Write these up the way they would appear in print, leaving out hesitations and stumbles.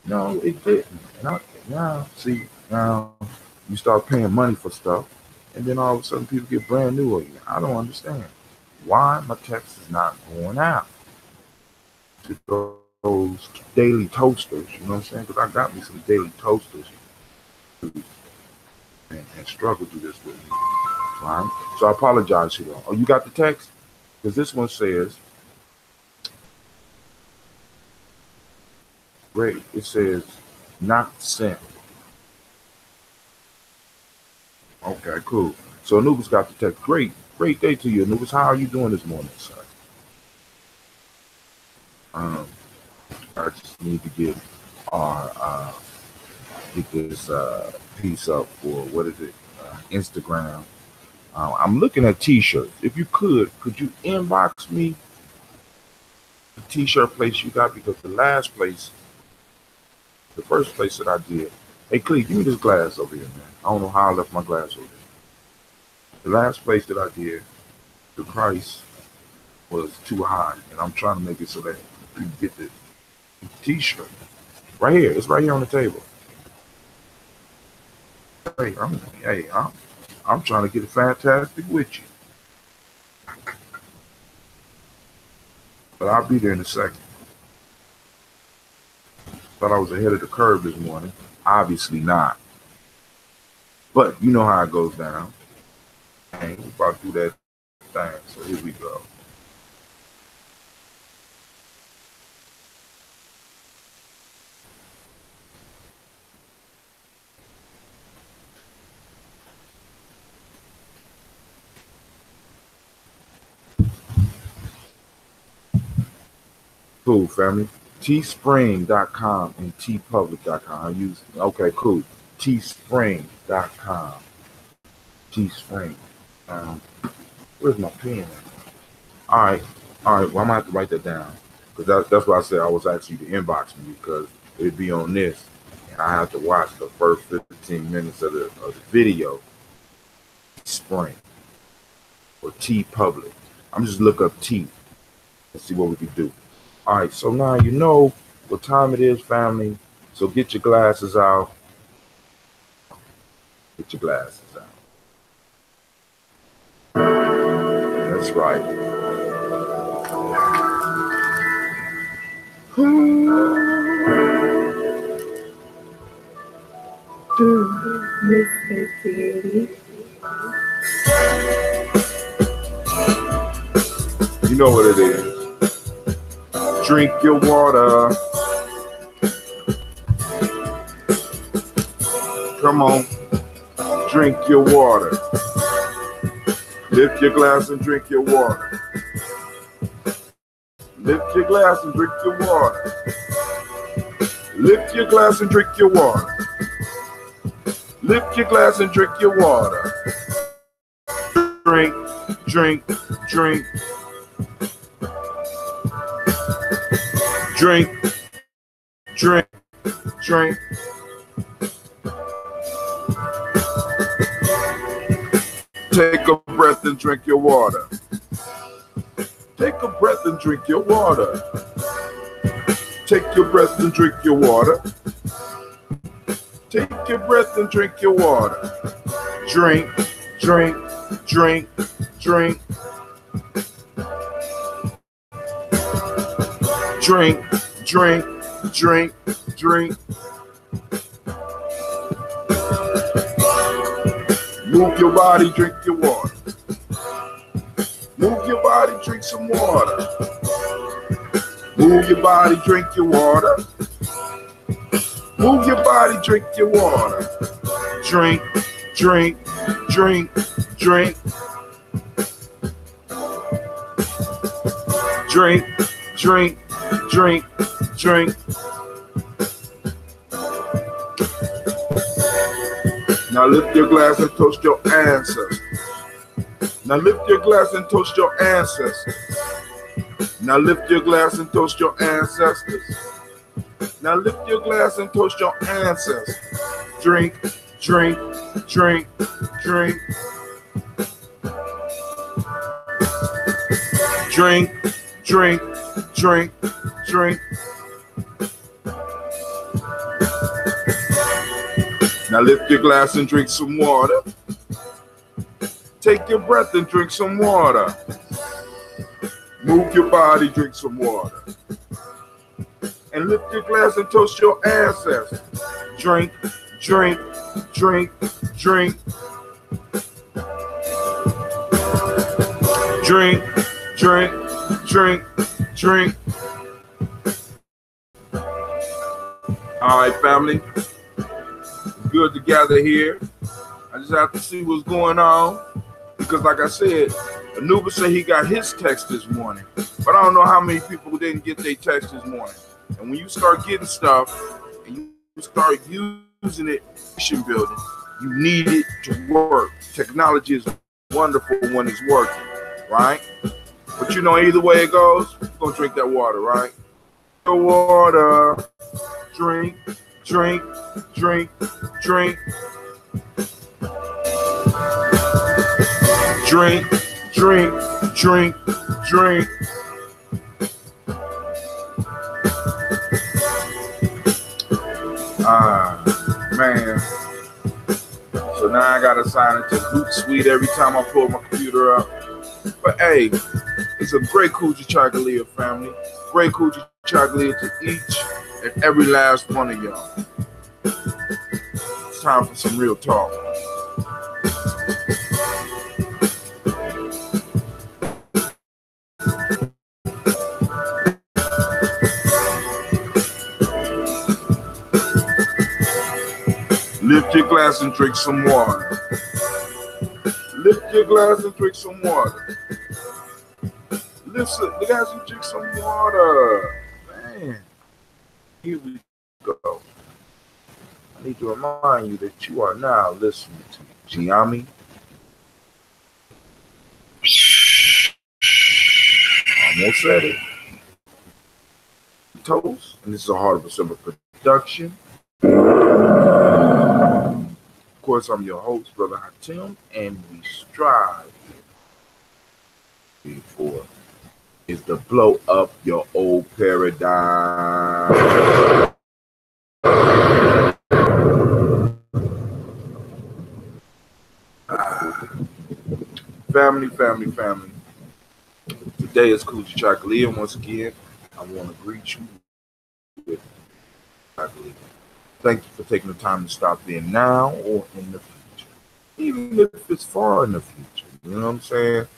No, it didn't. Now, see, now you start paying money for stuff, and then all of a sudden people get brand new on you. I don't understand why my text is not going out to those daily toasters. You know what I'm saying? Because I got me some daily toasters and struggle through this with me. Right? So I apologize to you. Oh, you got the text? Because this one says, great. It says, not sent. Okay, cool. So Anubis got the text. Great day to you, Anubis. How are you doing this morning, sir? I just need to get our get this piece up for what is it? Instagram. I'm looking at t-shirts. If you could you inbox me the t-shirt place you got? Because the first place that I did. Hey, Cleve, give me this glass over here, man. I don't know how I left my glass over there. The last place that I did, the price was too high, and I'm trying to make it so that you can get the t-shirt right here. It's right here on the table. Hey, I'm trying to get it fantastic with you, but I'll be there in a second. Thought I was ahead of the curve this morning. Obviously not, but you know how it goes down. And we're about to do that thing. So here we go. Cool, family. Teespring.com and tpublic.com. I use, okay, cool. Teespring.com. Teespring. Where's my pen? All right. Well, I'm gonna have to write that down because that's why I said I was asking you to inbox me, because it'd be on this, and I have to watch the first 15 minutes of the video. Spring or T Public. I'm just look up T and see what we can do. All right. So now you know what time it is, family. So get your glasses out. Get your glasses out. That's right. You know what it is. Drink your water. Come on. Drink your water. Lift your glass and drink your water. Lift your glass and drink your water. Lift your glass and drink your water. Lift your glass and drink your water. Drink, drink, drink. Drink, drink, drink. Take a breath and drink your water. Take a breath and drink your water. Take your breath and drink your water. Take your breath and drink your water. Drink, drink, drink, drink. Drink, drink, drink, drink. Move your body, drink your water. Move your body, drink some water. Move your body, drink your water. Move your body, drink your water. Drink, drink, drink, drink. Drink, drink, drink, drink. Now lift your glass and toast your ancestors. Now lift your glass and toast your ancestors. Now lift your glass and toast your ancestors. Now lift your glass and toast your ancestors. Drink, drink, drink, drink. Drink, drink, drink, drink. Now lift your glass and drink some water. Take your breath and drink some water. Move your body, drink some water. And lift your glass and toast your ancestors. Drink, drink, drink, drink. Drink, drink, drink, drink. All right, family. It's good to gather here. I just have to see what's going on. Because like I said, Anubis said he got his text this morning. But I don't know how many people didn't get their text this morning. And when you start getting stuff and you start using it in building, you need it to work. Technology is wonderful when it's working, right? But you know, either way it goes, you're going to drink that water, right? The water. Drink, drink, drink, drink. Drink, drink, drink, drink. Man. So now I gotta sign into Hootsuite every time I pull my computer up. But hey, it's a great Kujichagulia family. Great Kujichagulia to each and every last one of y'all. It's time for some real talk. Lift your glass and drink some water. Lift your glass and drink some water. Lift the glass and drink some water. Man, here we go. I need to remind you that you are now listening to Gye-Nyame. Almost said it. Toast, and this is a Heart of a Simba production. Of course, I'm your host, Brother Hatim, and we strive for is to blow up your old paradigm. Family. Today is Kujichagulia, and once again, I want to greet you with Kujichagulia. Thank you for taking the time to stop there now or in the future. Even if it's far in the future. You know what I'm saying?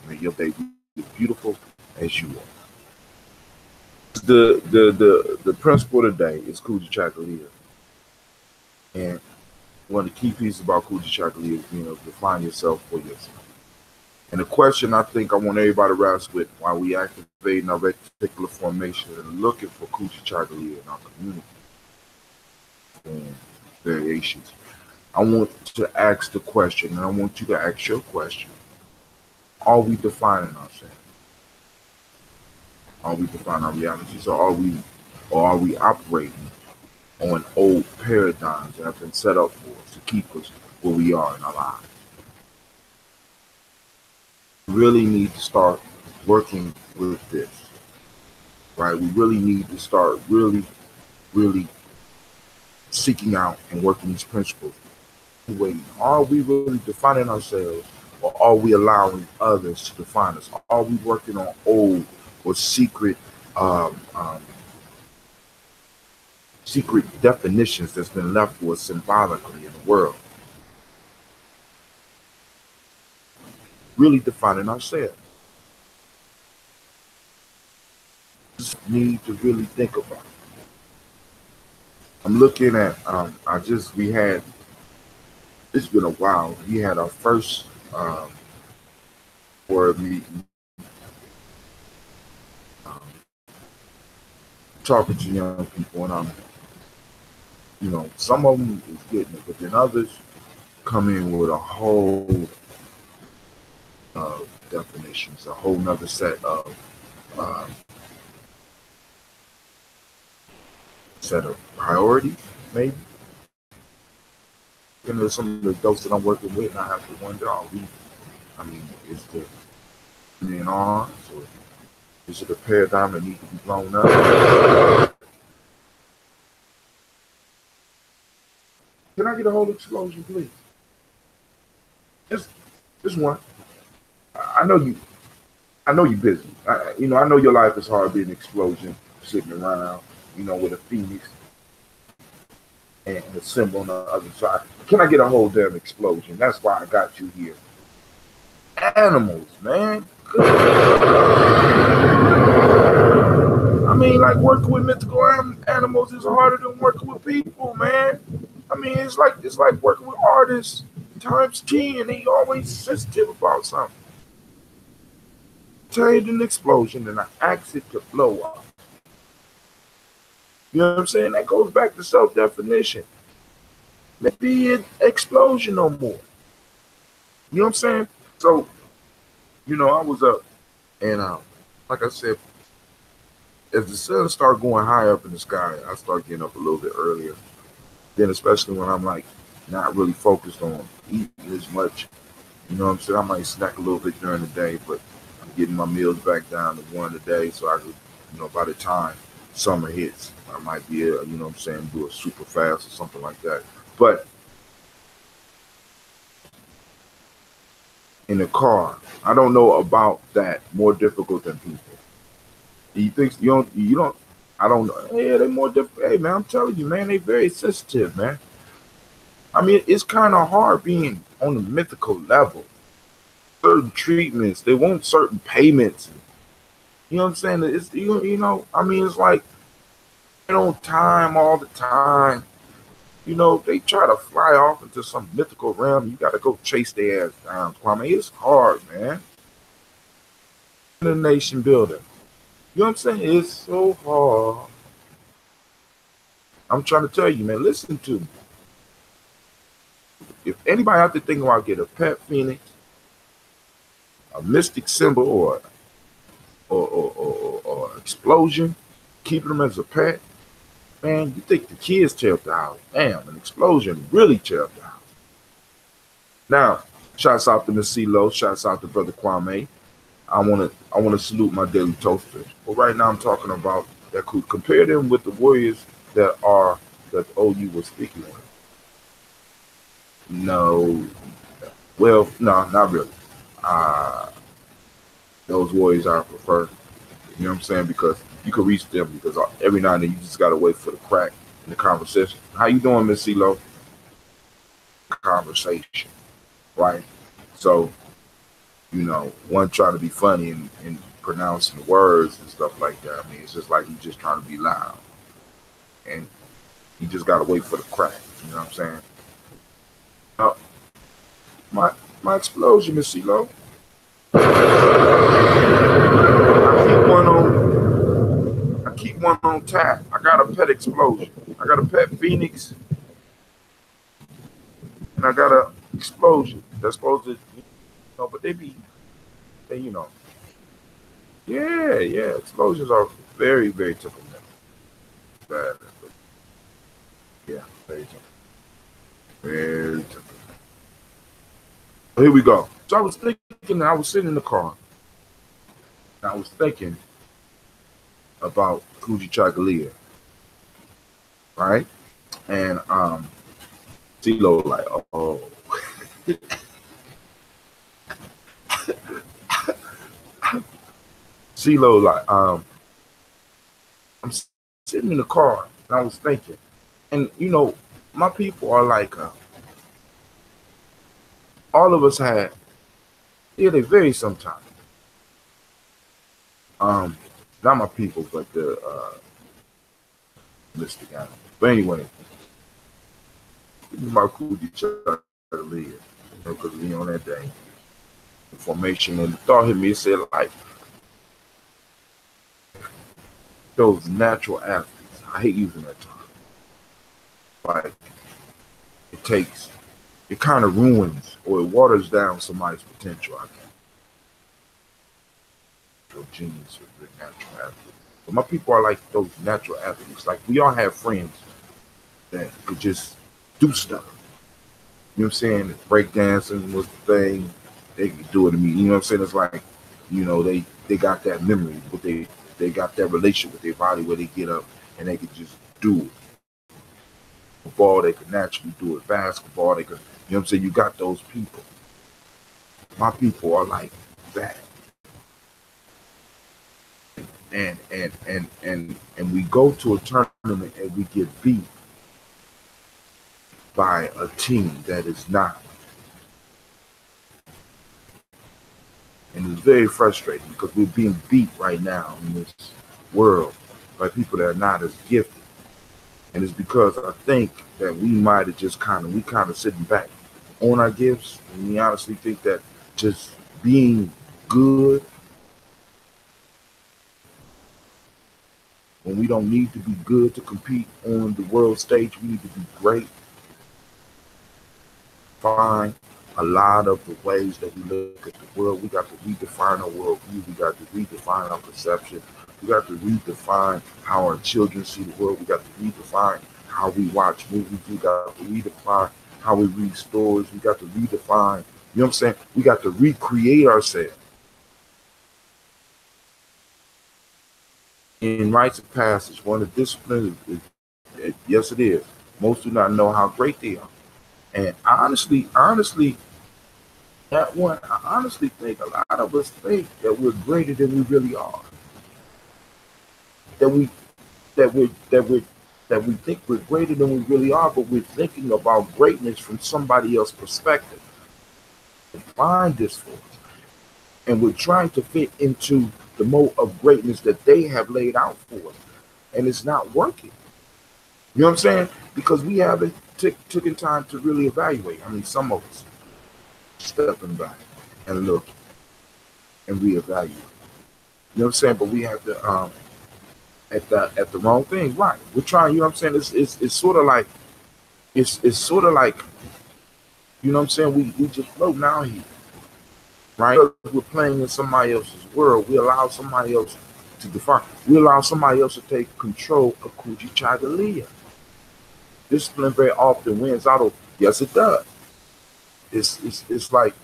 May your day be beautiful as you are. The principle today is Kujichagulia. And one of the key pieces about Kujichagulia is being able to define yourself for yourself. And the question I think I want everybody to wrestle with while we activating our reticular formation and looking for Kujichagulia in our community and variations, I want to ask the question, and I want you to ask your question. Are we defining ourselves? Are we defining our realities, or are we operating on old paradigms that have been set up for us to keep us where we are in our lives? We really need to start working with this, right? We really need to start really seeking out and working these principles. Are we really defining ourselves, or are we allowing others to define us? Are we working on old or secret definitions that's been left for us symbolically in the world? Really defining ourselves. Just need to really think about it. I'm looking at it's been a while. We had our first board meeting, talking to young people, and some of them is getting it, but then others come in with a whole definitions, a whole nother set of priorities, maybe. Some of the adults that I'm working with, and I have to wonder, is the in arms, or is it a paradigm that needs to be blown up? I get a whole explosion, please? Just one. I know you. I know you're busy. I know your life is hard being an explosion, sitting around, with a phoenix and a symbol on the other side. Can I get a whole damn explosion? That's why I got you here. Animals, man. I mean, like working with mythical animals is harder than working with people, man. I mean, it's like working with artists times 10. They always sensitive about something. Trade an explosion and I ask it to blow up. You know what I'm saying? That goes back to self-definition. Maybe an explosion no more. You know what I'm saying? So, I was up and like I said, as the sun started going high up in the sky, I start getting up a little bit earlier. Then especially when I'm like not really focused on eating as much. You know what I'm saying? I might snack a little bit during the day, but I'm getting my meals back down to one a day. So I could, by the time summer hits, I might be able, do a super fast or something like that. But in the car, I don't know about that. More difficult than people. You think you don't? I don't know. Yeah, they're more difficult. Hey, man, I'm telling you, man, they very sensitive, man. I mean, it's kind of hard being on the mythical level. Certain treatments, they want certain payments. You know what I'm saying? It's I mean, it's like they don't time all the time. They try to fly off into some mythical realm. You got to go chase their ass down, Kwame. It's hard, man. The nation building. You know what I'm saying? It's so hard. I'm trying to tell you, man, listen to me. If anybody out there thinking about get a pet phoenix, a mystic symbol, or explosion, keeping them as a pet, man, you think the kids tear up the house. Damn, an explosion really tear up the house. Now, shouts out to Miss CeeLo, shouts out to Brother Kwame. I wanna salute my daily toasters. But right now I'm talking about that could compare them with the warriors that OU was speaking of. No. Well, no, not really. Those warriors I prefer. You know what I'm saying? Because you can reach them because every now and then you just gotta wait for the crack in the conversation. How you doing, Miss CeeLo? Conversation. Right? So, one trying to be funny and pronouncing the words and stuff like that. I mean, it's just like he's just trying to be loud. And you just gotta wait for the crack. You know what I'm saying? My explosion, Miss CeeLo. I keep one on tap. I got a pet explosion. I got a pet phoenix. And I got a explosion. That's supposed to, but they, yeah. Explosions are very, very typical. Bad. Yeah, very typical. Very typical. Here we go. So I was thinking, I was sitting in the car. And I was thinking about Kujichagulia. Right? And CeeLo like, oh. CeeLo like, I'm sitting in the car and I was thinking, and my people are like, all of us had, they vary sometimes. Not my people, but the mystic animals. But anyway, my Kujichagulia, because we on that day, the formation, and the thought hit me. It said like, those natural athletes. I hate using that term. Like, it kind of ruins or it waters down somebody's potential, I think. Genius with the natural athletes. But my people are like those natural athletes. Like, we all have friends that could just do stuff. You know what I'm saying? Breakdancing was the thing. They could do it to me. You know what I'm saying? It's like, they got that memory, but they got that relationship with their body where they get up and they could just do it. football, they could naturally do it. Basketball, they could, you know what I'm saying? You got those people. My people are like that. And we go to a tournament and we get beat by a team that is not. And it's very frustrating because we're being beat right now in this world by people that are not as gifted. And it's because I think that we might have just kind of sitting back on our gifts. And we honestly think that just being good when we don't need to be good to compete on the world stage, we need to be great. Find a lot of the ways that we look at the world. We got to redefine our worldview. We got to redefine our perception. We got to redefine how our children see the world. We got to redefine how we watch movies. We got to redefine how we read stories. We got to redefine, you know what I'm saying? We got to recreate ourselves. In rites of passage, one of the disciplines, yes, it is. Most do not know how great they are. And honestly, that one, I honestly think a lot of us think that we're greater than we really are. That we think we're greater than we really are, but we're thinking about greatness from somebody else's perspective. Find this for us. And we're trying to fit into the mode of greatness that they have laid out for us. And it's not working. You know what I'm saying? Because we haven't taken time to really evaluate. I mean, some of us stepping back and look and reevaluate. You know what I'm saying? But we have to at the wrong thing. Right. We're trying, you know what I'm saying? It's sort of like it's sort of like, you know what I'm saying, we just float out here. Right? Because we're playing in somebody else's world. We allow somebody else to define. We allow somebody else to take control of Kujichagulia. Discipline very often wins out. Yes, it does. It's like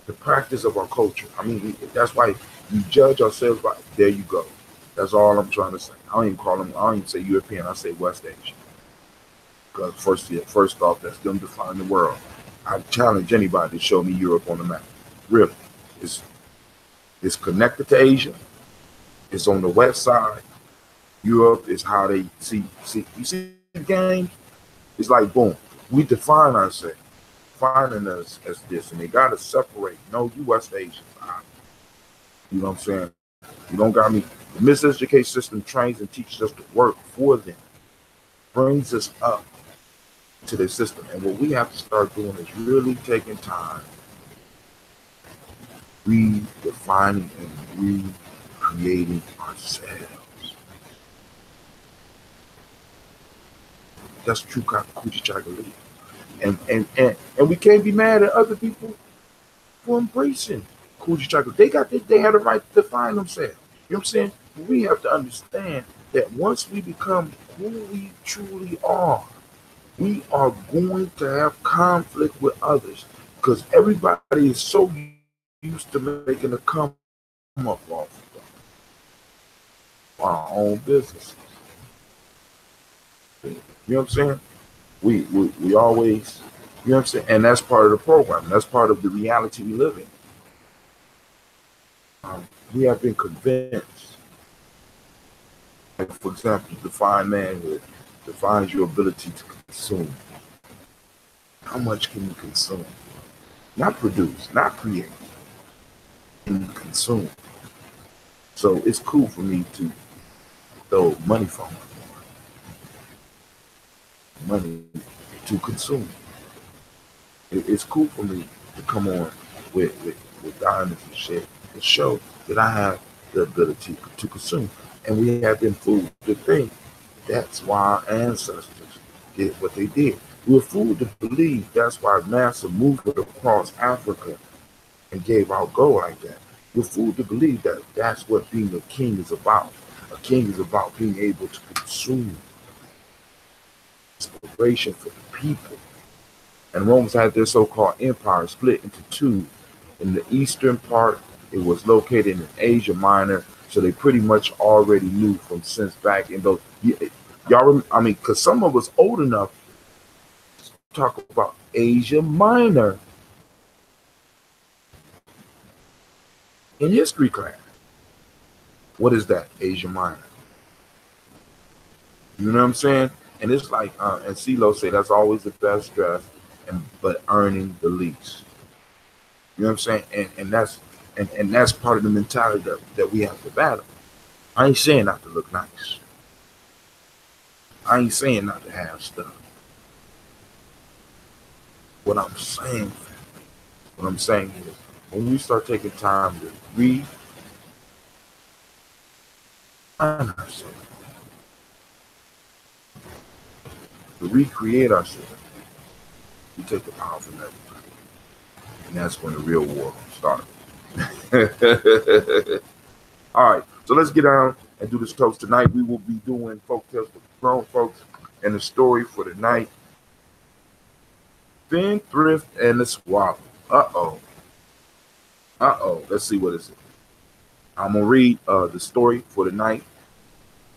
the practice of our culture. I mean, that's why you judge ourselves by. There you go. That's all I'm trying to say. I don't even call them. I don't even say European. I say West Asian. Because first off, that's them defining the world. I challenge anybody to show me Europe on the map. Really, it's connected to Asia. It's on the west side. Europe is how they see. You see the game? It's like boom. We define ourselves, defining us as this, and they gotta separate. No, you West Asians. You know what I'm saying? You don't got me. The miseducation system trains and teaches us to work for them, brings us up to their system. And what we have to start doing is really taking time, redefining and recreating ourselves. That's true Kujichagulia. And we can't be mad at other people for embracing Kujichagulia. They had a right to define themselves. You know what I'm saying? We have to understand that once we become who we truly are, we are going to have conflict with others because everybody is so used to making a come up off of our own businesses. You know what I'm saying? We always, you know what I'm saying? And that's part of the program. That's part of the reality we live in. We have been convinced, like for example, define manhood defines your ability to consume. How much can you consume? Not produce, not create. Can you consume? So it's cool for me to throw money from money to consume. It's cool for me to come on with diamonds and shit and show that I have the ability to consume. And we have been fooled to think that's why our ancestors did what they did. We were fooled to believe that's why NASA moved across Africa and gave out gold like that. We're fooled to believe that that's what being a king is about. A king is about being able to consume inspiration for the people. And Romans had their so-called empire split into two. In the eastern part, it was located in Asia Minor, so they pretty much already knew from since back in those. Y'all, I mean, because some of us old enough to talk about Asia Minor in history class. What is that, Asia Minor? You know what I'm saying? And it's like, and CeeLo say that's always the best dress, but earning the least. You know what I'm saying? And that's part of the mentality that we have to battle. I ain't saying not to look nice. I ain't saying not to have stuff. What I'm saying is, when we start taking time to read ourselves, to recreate ourselves, we take the power from everybody. And that's when the real war starts. All right, so let's get down and do this toast tonight. We will be doing folk tales for grown folks, and the story for the night: Spendthrift and the Swallow. Let's see what it is. I'm gonna read the story for the night.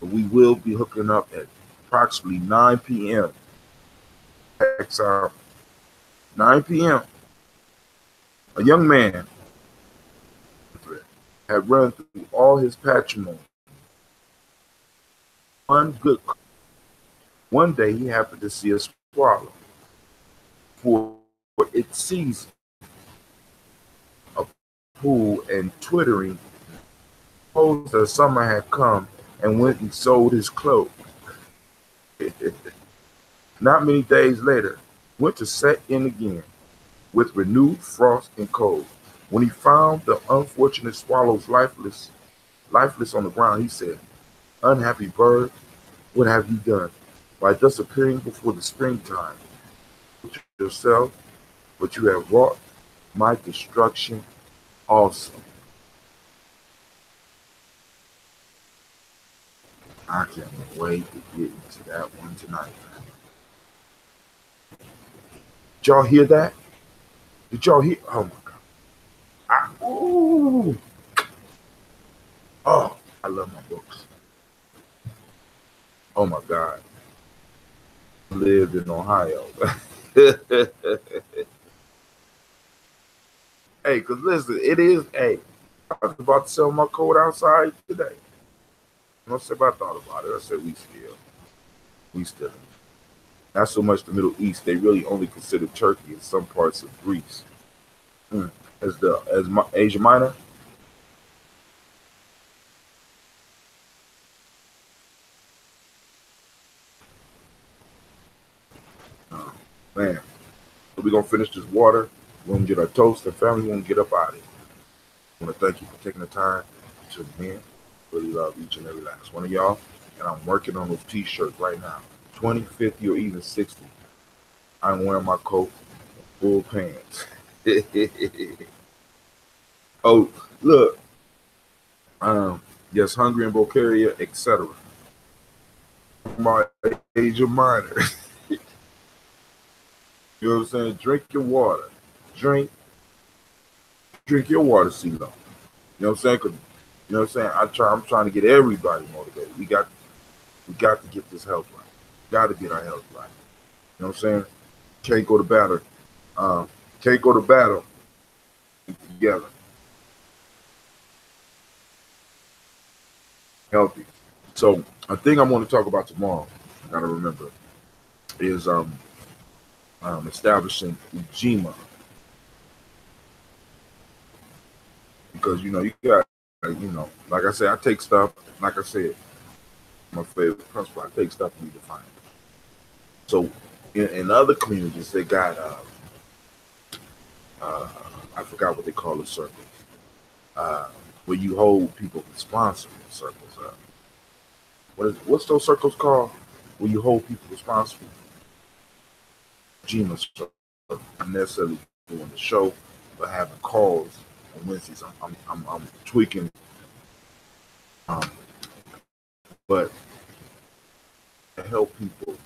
We will be hooking up at approximately 9 p.m. 9 p.m. A young man had run through all his patrimony. One day he happened to see a swallow for its season, a pool and twittering. Supposed the summer had come and went and sold his clothes. Not many days later, winter set in again with renewed frost and cold. When he found the unfortunate swallows lifeless on the ground, he said, "Unhappy bird, what have you done? By disappearing before the springtime, yourself, but you have wrought my destruction also." I can't wait to get into that one tonight. Did y'all hear that? Did y'all hear? Oh my God. Ooh. Oh, I love my books. Oh my God. I lived in Ohio. Hey, because listen, it is, hey, I was about to sell my coat outside today. I said, I thought about it. I said, we still. Not so much the Middle East. They really only consider Turkey and some parts of Greece as Asia Minor. Oh, man. So we're going to finish this water. We're going to get our toast, and family, we're going to get up out of here. I want to thank you for taking the time to tune in. Really love each and every last one of y'all. And I'm working on those t-shirts right now. 20, 50, or even 60. I'm wearing my coat, full pants. Oh, look. Yes, hungry in Bulgaria, etc. My Asia Minor. You know what I'm saying? Drink your water. Drink your water, CeeLo. You know what I'm saying? 'Cause, you know what I'm saying? I'm trying to get everybody motivated. We got to get this health right. Got to get our health right. You know what I'm saying? Can't go to battle. Can't go to battle together. Healthy. So a thing I want to talk about tomorrow, I gotta remember, is establishing ujima. Because you got, like I said, I take stuff. Like I said, my favorite principle. I take stuff and redefine it. So in other communities, they got I forgot what they call the circles, where you hold people responsible. Circles. What's those circles called? Where you hold people responsible? Ujima circle. Not necessarily doing the show, but having calls on Wednesdays. I'm tweaking, but to help people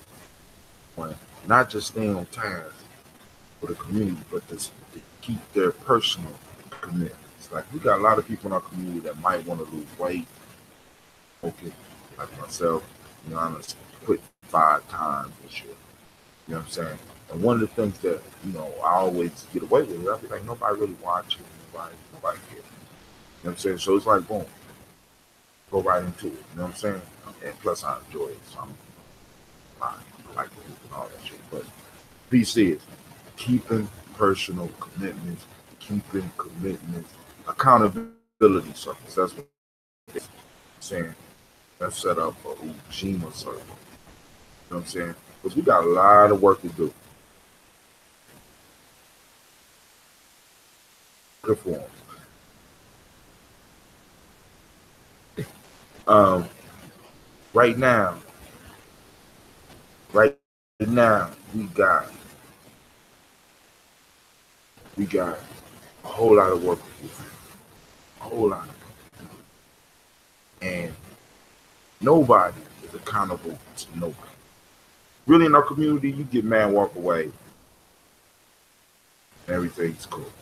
not just staying on task for the community, but to keep their personal commitments. Like, we got a lot of people in our community that might want to lose weight. Okay, like myself, I'm quit 5 times this year. You know what I'm saying? And one of the things that, you know, I always get away with it, I'll be like, nobody really watching, nobody cares. You know what I'm saying? So it's like, boom, go right into it. You know what I'm saying? And plus, I enjoy it. So I like the hoop and all that shit. But piece is keeping personal commitments, accountability circles. That's what it's saying. That's set up for Ujima circle. You know what I'm saying? Because we got a lot of work to do. Good form. Right now, we got a whole lot of work to do. A whole lot. And nobody is accountable to nobody. Really, in our community, you get man walk away, and everything's cool.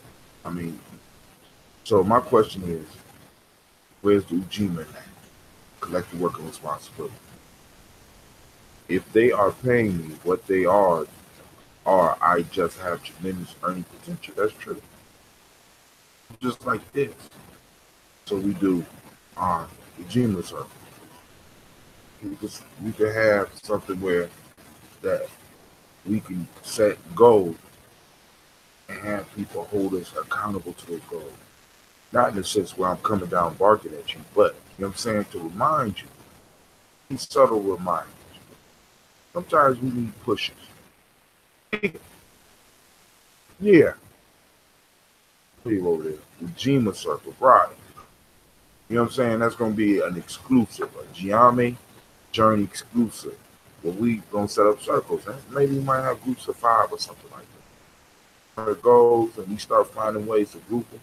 I mean, so my question is, where's the Ujima at? Collective working responsibility. If they are paying me what they are, or I just have tremendous earning potential, that's true. Just like this. So we do our Ujima circle. We can have something where that we can set goals and have people hold us accountable to those goals. Not in the sense where I'm coming down barking at you, but you know what I'm saying, to remind you. These subtle reminders. Sometimes we need pushes. Yeah. People over there. The Ujima circle, right. You know what I'm saying? That's gonna be an exclusive, a Gye-Nyame journey exclusive. Where we gonna set up circles. Maybe we might have groups of 5 or something like that. Where it goes and we start finding ways to group them.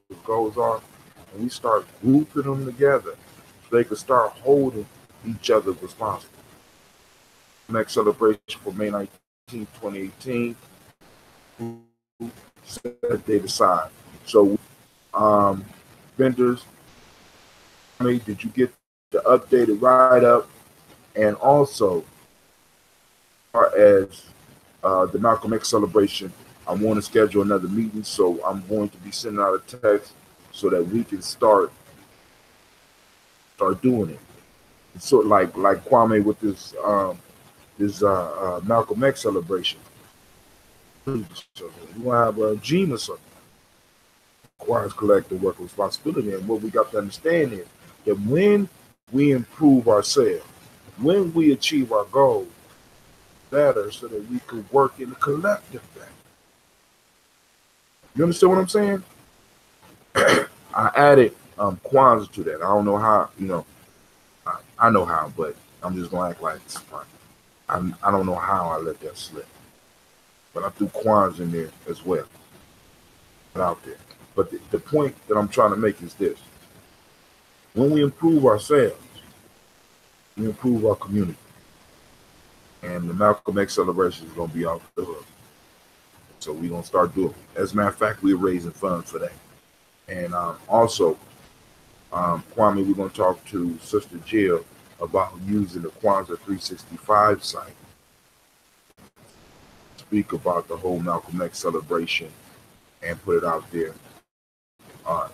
The goals are, and we start grouping them together so they can start holding each other responsible. Next celebration for May 19th, 2018, set they decide. So, vendors, did you get the updated write-up? And also, as far as the Malcolm X celebration, I want to schedule another meeting, so I'm going to be sending out a text so that we can start doing it. It's sort of like Kwame with this Malcolm X celebration. We want to have a Gye or something. Requires collective work responsibility, and what we got to understand is that when we improve ourselves, when we achieve our goals better, so that we could work in a collective better. You understand what I'm saying? I added Kwanzaa to that. I don't know how, you know, I know how, but I'm just gonna act like it's fun. I don't know how I let that slip, but I threw Kwanzaa in there as well. Out there. But the point that I'm trying to make is this: when we improve ourselves, we improve our community, and the Malcolm X celebration is gonna be off the hook. So we're gonna start doing it. As a matter of fact, we're raising funds for that. And also, Kwame, we're going to talk to Sister Jill about using the Kwanzaa 365 site. Speak about the whole Malcolm X celebration and put it out there.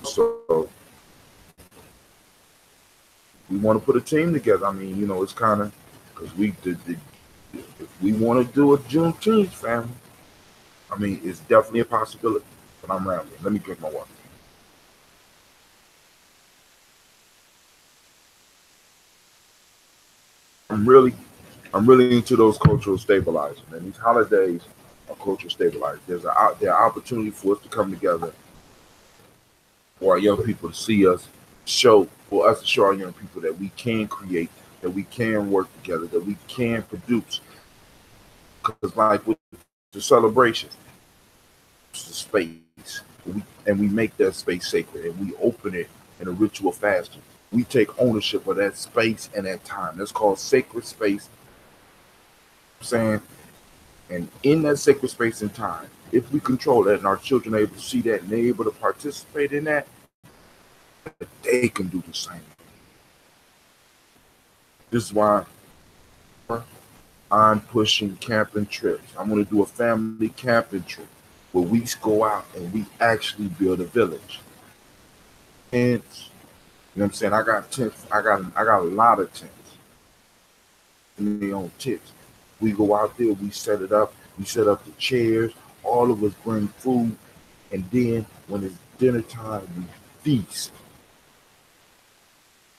So we want to put a team together. I mean, you know, it's kind of because if we want to do a Juneteenth, family, I mean, it's definitely a possibility. But I'm rambling. Let me drink my water. I'm really into those cultural stabilizers, and these holidays are cultural stabilizers. There's an opportunity for us to come together, for our young people to see us, for us to show our young people that we can create, that we can work together, that we can produce. Because like with the celebration, it's the space, and we make that space sacred, and we open it in a ritual fashion. We take ownership of that space and that time. That's called sacred space. I'm saying, and in that sacred space and time, if we control that and our children are able to see that and they're able to participate in that, they can do the same. This is why I'm pushing camping trips. I'm going to do a family camping trip where we go out and we actually build a village. Tents, you know what I'm saying? I got tents. I got a lot of tents in their own tents. We go out there, we set it up, we set up the chairs, all of us bring food, and then when it's dinner time, we feast.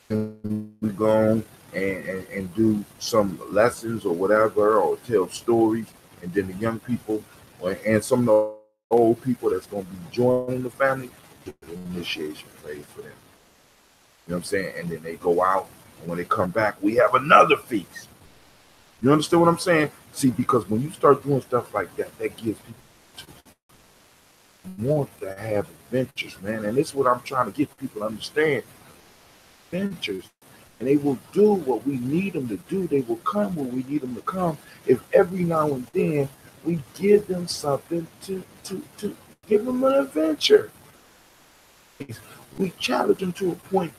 And we go and do some lessons or whatever, or tell stories, and then the young people and some of the old people that's going to be joining the family, get the initiation phase for them. You know what I'm saying? And then they go out, and when they come back, we have another feast. You understand what I'm saying? See, because when you start doing stuff like that, that gives people want to have adventures, man. And this is what I'm trying to get people to understand. Adventures. And they will do what we need them to do. They will come where we need them to come. If every now and then we give them something to give them an adventure. We challenge them to a point.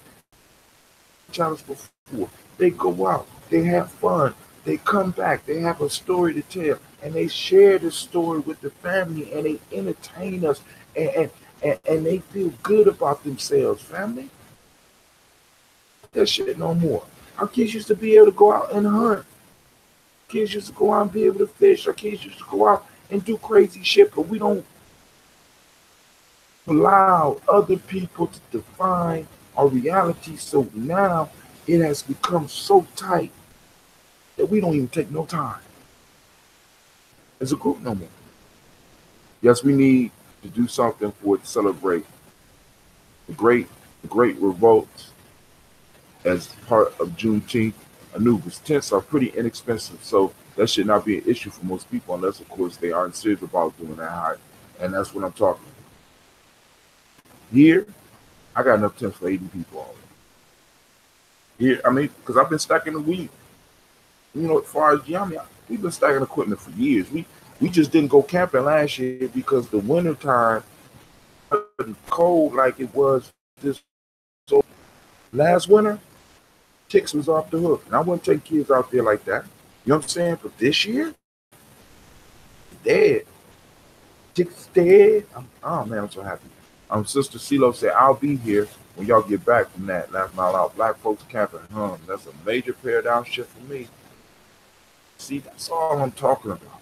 Challenge before. They go out. They have fun. They come back. They have a story to tell. And they share the story with the family. And they entertain us. And they feel good about themselves, family. That shit no more. Our kids used to be able to go out and hunt. Kids used to go out and be able to fish. Our kids used to go out and do crazy shit, but we don't allow other people to define our reality. So now it has become so tight that we don't even take no time as a group no more. Yes, we need to do something for it to celebrate the great revolts as part of Juneteenth. Anubis tents are pretty inexpensive, so that should not be an issue for most people, unless, of course, they aren't serious about doing that high. And that's what I'm talking about. Here, I got enough tents for 80 people already. Here, I mean, because I've been stacking the weed. You know, as far as Gye-Nyame, we've been stacking equipment for years. We just didn't go camping last year because the winter time wasn't cold like it was this. So last winter, chicks was off the hook. And I wouldn't take kids out there like that. You know what I'm saying? But this year, dead. Chicks dead. Oh man, I'm so happy. Sister CeeLo said, I'll be here when y'all get back from that. Last night out. Black folks camping. That's a major paradigm shift for me. See, that's all I'm talking about.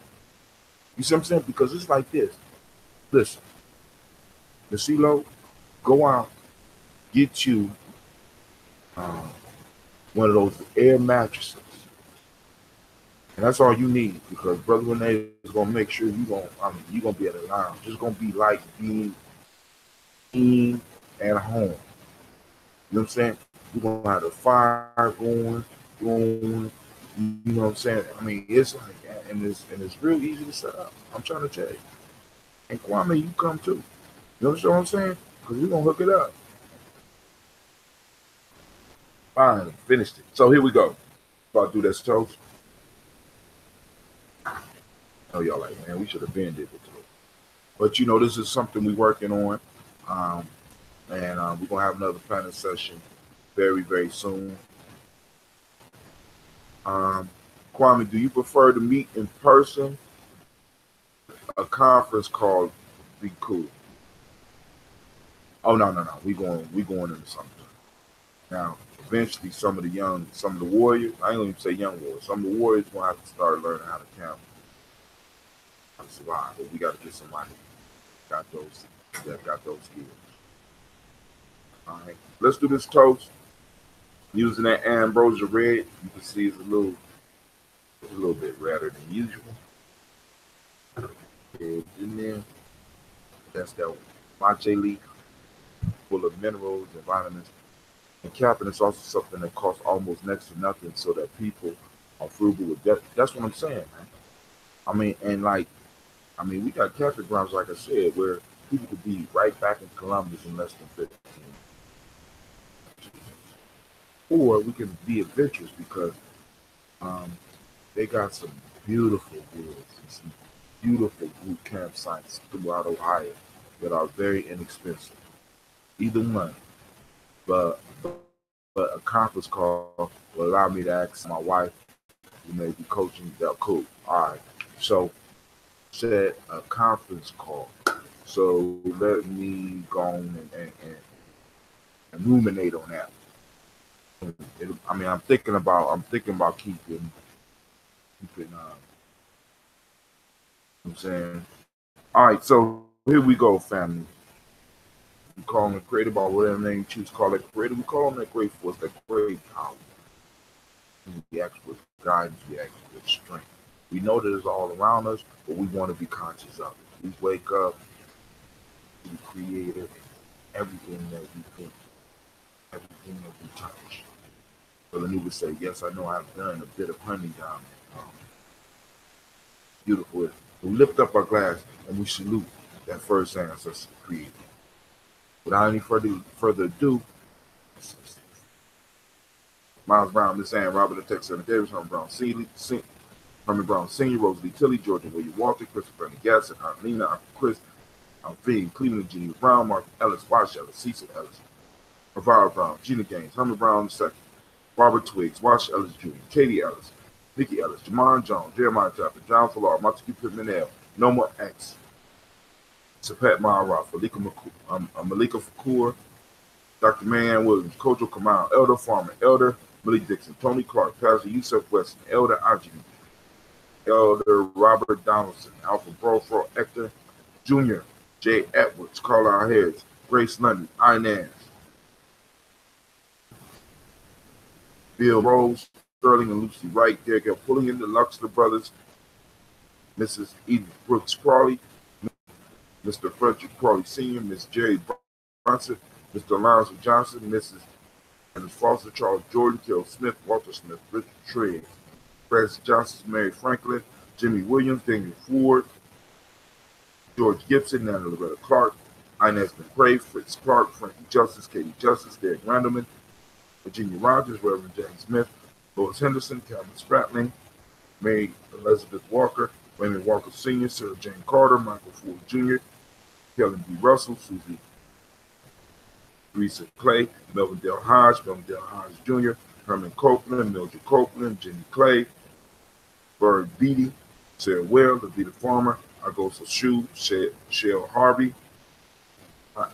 You see what I'm saying? Because it's like this. Listen, the CeeLo, go out, get you one of those air mattresses. And that's all you need, because Brother Renee is gonna make sure you're gonna be at a lounge. It's gonna be like being in at home. You know what I'm saying? You're gonna have the fire going. You know what I'm saying? I mean, it's like, and it's real easy to set up. I'm trying to tell you. And Kwame, you come too. You know what I'm saying? Because we're gonna hook it up. Fine, finished it. So here we go. About to do this toast. Oh, y'all like, man, we should have been did it today. But you know, this is something we're working on. And we're gonna have another planning session very, very soon. Kwame, do you prefer to meet in person? A conference call be cool. Oh no. We going into something. Now, eventually some of the warriors, I ain't gonna even say young warriors, some of the warriors gonna have to start learning how to camp. How to survive, but we gotta get somebody that got those skills. Alright. Let's do this toast. Using that ambrosia red, you can see it's a little bit redder than usual. It's in there. That's that matcha leaf full of minerals and vitamins. And capping is also something that costs almost next to nothing, so that people are frugal with that. That's what I'm saying, man. We got camping grounds, like I said, where people could be right back in Columbus in less than 15. Or we can be adventurous because they got some beautiful woods and some beautiful group campsites throughout Ohio that are very inexpensive. Either one. But a conference call will allow me to ask my wife You may be coaching that cool. All right. So set a conference call. So let me go on and ruminate on that. I mean, I'm thinking about keeping. I'm saying, all right. So here we go, family. We call them creative by whatever name you choose to call it creative. We call them that great force, that great power. We act with guidance, we act with strength. We know that it's all around us, but we want to be conscious of it. We wake up, we create everything that we think, everything that we touch. So the new would say, yes, I know I've done a bit of hunting down there. Beautiful. We lift up our glass and we salute that first ancestor creator. Without any further ado, Miles Brown, Miss Ann, Robert the Texas, Davis, Herman Brown Sr., Rosalie Tilley, Georgia William Walter, Christopher Gasson, Aunt Lena, Uncle Chris, Aunt Fee, Cleveland Junior Brown, Mark Ellis, Wash Ellis, Cecil Ellis, Elvira Brown, Gina Gaines, Herman Brown II, Robert Twiggs, Wash Ellis Jr., Katie Ellis, Nikki Ellis, Jamon Jones, Jeremiah Tapper, John Falar, Montague Pittman L, Noma X, Sapat Mara, Malika Fakur, Dr. Marianne Williams, Kojo Kamal, Elder Farmer, Elder Billy Dixon, Tony Clark, Pastor Yusuf Weston, Elder Ajay, Elder Robert Donaldson, Alfred Brofro, Hector Jr., Jay Edwards, Carlisle Heads, Grace London, Inez, Bill Rose, Sterling and Lucy Wright, Derek L. Pulliam, the Luxler Brothers, Mrs. Edith Brooks Crawley, Mr. Frederick Crawley Sr., Miss Jerry Bronson, Mr. Lawrence Johnson, Mrs. and Foster, Charles Jordan, Carol Smith, Walter Smith, Richard Triggs, Francis Johnson, Mary Franklin, Jimmy Williams, Daniel Ford, George Gibson, Nana Loretta Clark, Inez McCrae, Fritz Clark, Frankie Justice, Katie Justice, Derek Randleman, Virginia Rogers, Reverend James Smith, Lois Henderson, Calvin Spratling, Mary Elizabeth Walker, Raymond Walker Sr., Sarah Jane Carter, Michael Ford Jr., Kellen B. Russell, Susie Teresa Clay, Melvin Dale Hodge, Jr., Herman Copeland, Mildred Copeland, Jenny Clay, Bird Beatty, Sarah Well, Levita Farmer, Agosa Shu, Shell Harvey,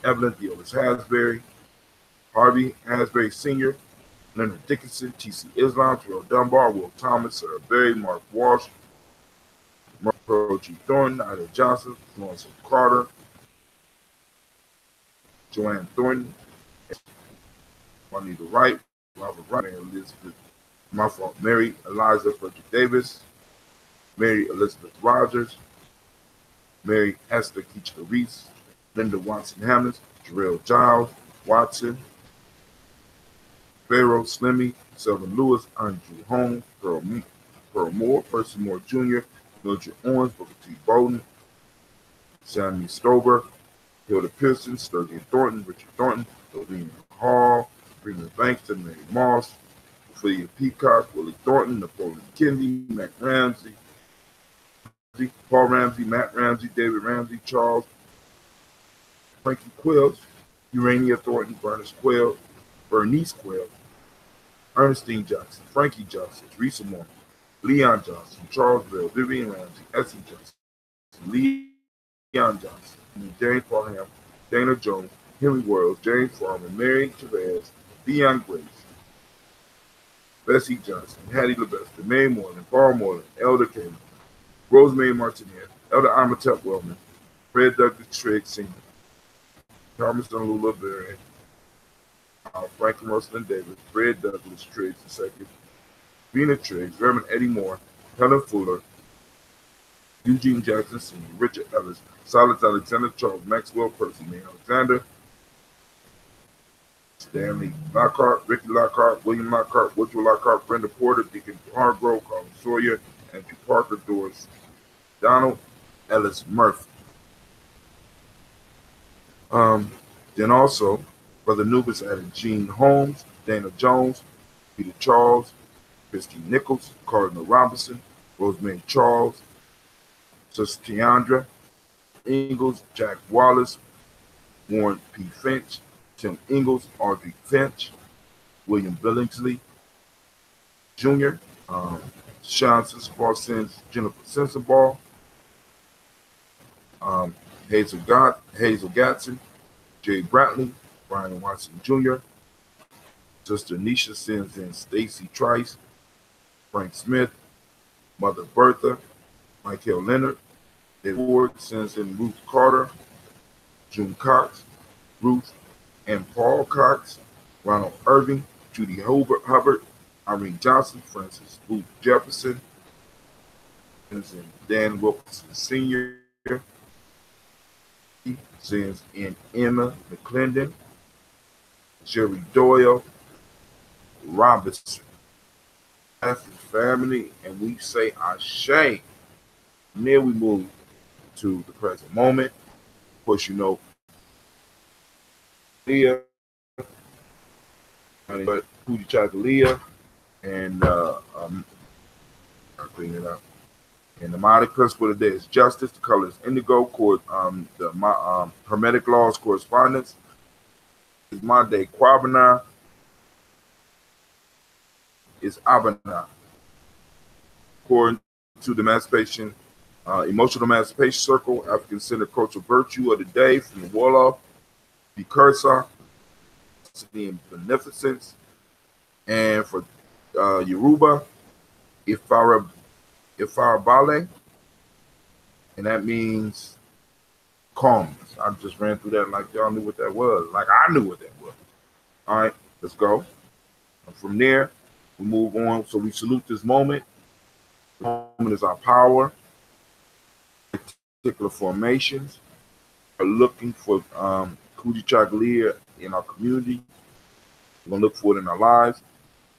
Evelyn Theolis Hasbury, Harvey Hasbury Sr., Leonard Dickinson, T.C. Islam, Terrell Dunbar, Will Thomas, Sarah Berry, Mark Walsh, Pearl G. Thornton, Ida Johnson, Florence Carter, Joanne Thornton, Juanita Wright, Robert Wright, Elizabeth, Mary Eliza Frederick Davis, Mary Elizabeth Rogers, Mary Esther Keachka Reese, Linda Watson Hammonds, Jarrell Giles, Watson, Pharaoh Slimmy, Selvin Lewis, Andrew Holmes, Pearl Moore, Percy Moore Jr., Mildred Owens, Booker T. Bowden, Sammy Stover, Hilda Pearson, Sturgeon Thornton, Richard Thornton, Lorena Hall, Freeman Bankston, Mary Moss, Ophelia Peacock, Willie Thornton, Napoleon Kennedy, Matt Ramsey, Paul Ramsey, Matt Ramsey, David Ramsey, Charles, Frankie Quills, Urania Thornton, Bernice Quayle, Ernestine Johnson, Frankie Johnson, Teresa Moore, Leon Johnson, Charles Bell, Vivian Ramsey, Essie Johnson, Leon Johnson, James Parham, Dana Jones, Henry Wells, James Farmer, Mary Chavez, Deion Grace, Bessie Johnson, Hattie LeBester, Mae Moreland, Paul Moreland, Elder Cameron, Rosemary Martinez, Elder Amatep Wellman, Fred Douglas Trigg Sr., Thomas Lula Berry, Franklin Russell Davis, Fred Douglas Triggs II, Vina Triggs, Reverend Eddie Moore, Helen Fuller, Eugene Jackson Sr., Richard Ellis, Silas Alexander, Charles Maxwell, Percy May Alexander, Stanley Lockhart, Ricky Lockhart, William Lockhart, Woodrow Lockhart, Brenda Porter, Deacon Hargrove, Colin Sawyer, Andrew Parker, Doris Donald, Ellis Murphy. Then also, Brother Nubis added Gene Holmes, Dana Jones, Peter Charles, Christy Nichols, Cardinal Robinson, Rosemary Charles, Sister Tiandra Ingalls, Jack Wallace, Warren P. Finch, Tim Ingalls, Audrey Finch, William Billingsley Jr., Sean Sensabaugh, Jennifer Sensabaugh, Hazel Gatson, Jay Bradley, Brian Watson Jr., Sister Nisha sends in Stacy Trice, Frank Smith, Mother Bertha, Michael Leonard, David Ward sends in Ruth Carter, June Cox, Ruth and Paul Cox, Ronald Irving, Judy Hubbard, Irene Johnson, Francis Booth Jefferson, and Dan Wilkinson Sr., sends in Emma McClendon, Jerry Doyle, Robinson. That's his family, and we say Ashe. And then we move to the present moment. Of course, you know, Leah, but Kujichagulia, and I'll clean it up. And the mnemonic principle today is justice. The color is indigo. The Hermetic laws correspondence is my day. Kwabana is Abana. According to the emancipation, emotional emancipation circle, African Centered Cultural Virtue of the day from the Wolof, Bikursa, and Beneficence, and for Yoruba, Ifarabale, and that means calmness. I just ran through that like y'all knew what that was, like I knew what that was. All right, let's go. And from there, we move on. So we salute this moment. The moment is our power. Particular formations are looking for Kujichagulia in our community. We're going to look for it in our lives.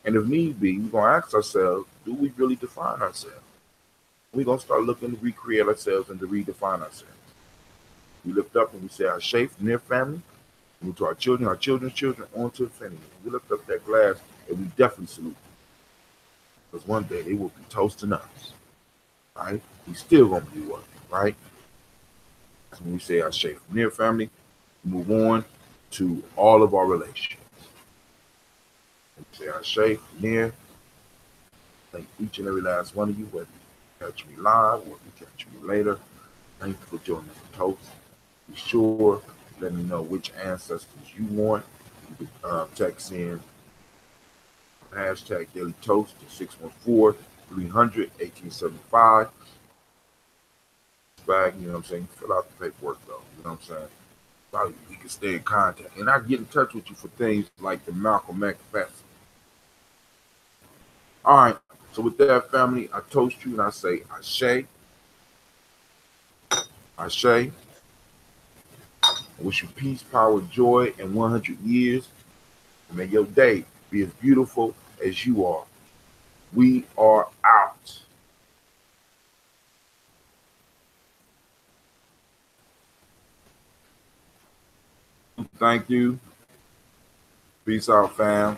And if need be, we're going to ask ourselves, do we really define ourselves? We're going to start looking to recreate ourselves and to redefine ourselves. We lift up and we say our shape from their family, and to our children's children, on to infinity. We lift up that glass and we definitely salute them. Because one day they will be toasting us. Right? We still going to be working, right? That's when we say our shape from their family, we move on to all of our relations. We say our shape from there. Thank each and every last one of you, whether you catch me live or you catch me later. Thank you for joining the toast. Be sure to let me know which ancestors you want. You can text in hashtag Daily Toast to 614-300-1875. Back, you know what I'm saying? Fill out the paperwork though, you know what I'm saying? Probably we can stay in contact. And I get in touch with you for things like the Malcolm X Festival. All right, so with that, family, I toast you and I say Ashe. Ashe. I wish you peace, power, joy, and 100 years. And may your day be as beautiful as you are. We are out. Thank you. Peace out, fam.